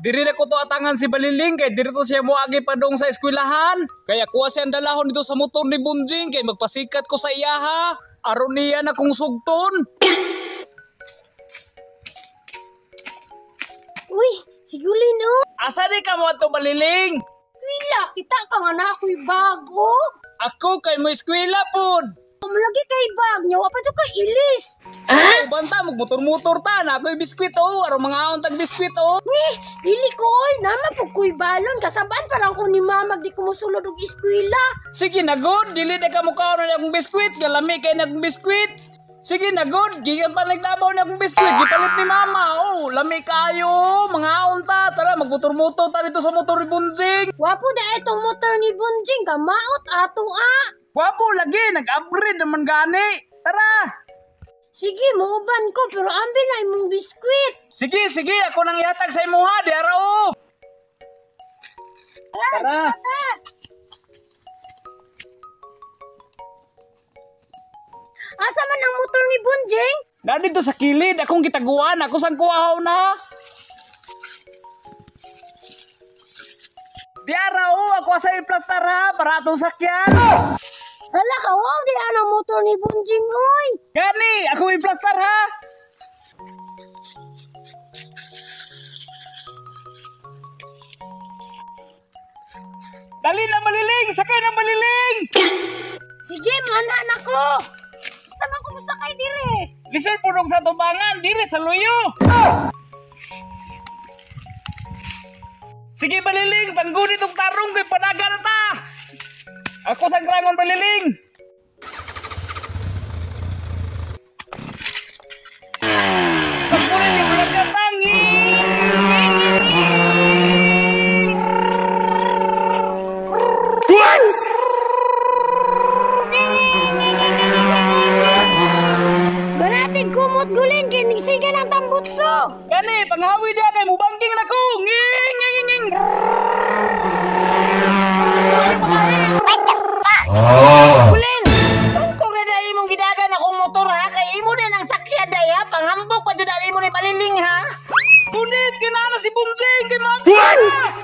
Diri na ko to atangan si Baliling kay diri to siya moagi padong sa eskwelahan. Kaya kuha siya ang dalahon dito sa motor ni Bunjing kay magpasikat ko sa iyaha. Aron niya na kong sugton. Uy, sigulin o. Asa di ka mo ato Baliling? Wila, kita ka nga na ako'y bago. Ako kay mo eskwela pod. Malagi kay bag niya, wapa siya kay ilis. Banta magmotor-motor ta na ako'y biskwit o. Aron mga untag biskwit o. Dili ko oy, naman po ko'y balon. Kasabaan parang ko ni mama, di ko musulod og eskwela. Sige na good, dili na ka mukha na akong biskwit. Galami kay na akong biskwit. Sige na good, gigan pa naglabaw na akong biskwit. Gipalit ni mama. Oh, lami kayo. Mga unta. Tara, magmotor-motor ta dito sa motor ni Bunjing. Wapo da itong motor ni Bunjing, kamaot ato Wapo lagi, nag-upgrade naman gani. Tara. Sige, muuban ko, pero ambi na imong biskwit. Sige, ako nang ihatag sa imuha. Di araw. Tara. Asa man ang motor ni Bunjing? Dito sa kilid, akong gitaguan. Ako sang kuwahaw na. Di araw, ako sa i-plaster ha, para atong sakyan. Hala ka, wow, di ang motor ni Bunjing, oy. Gani, ako i-plaster ha. Dali na Baliling, sakay na Baliling. Sige, manhan ako. Sama ko mo sakay dire. Lisod punog sa tubangan, dire sa luyo. Sige Baliling, pangguni tong tarong kay panaga na ta. Ako sang krangon Baliling. Pangguni ni panaga tangi. Barating kumot gulin, kinisigan ang tambutso. Gani, panghawi dia kay mubangking na ko. Nging. Gulin, kung na imong gidagan akong motor ha, kay imo din ang sakyan day ha, panghambok pa dyan imo ni Baliling ha. Kunit, kinala si Bunjing, kay mga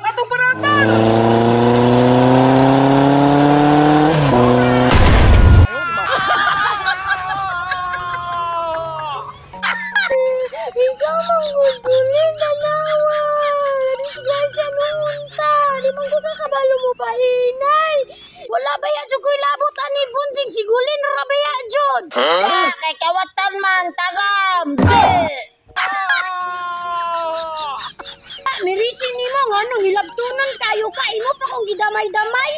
atong paratan. Ikaw manggugulin na nawa. Disgrasya mo unta. Di man ko kakabalo mo pa inay. Wala ba ya dyan ko'y labot ani Bunjing? Sigulin ra ba ya dyan? Kay kawatan man, tagam. Mirisin ni mo nga nung hilabtunan kayo ka. Imo pa kong gidamay-damay.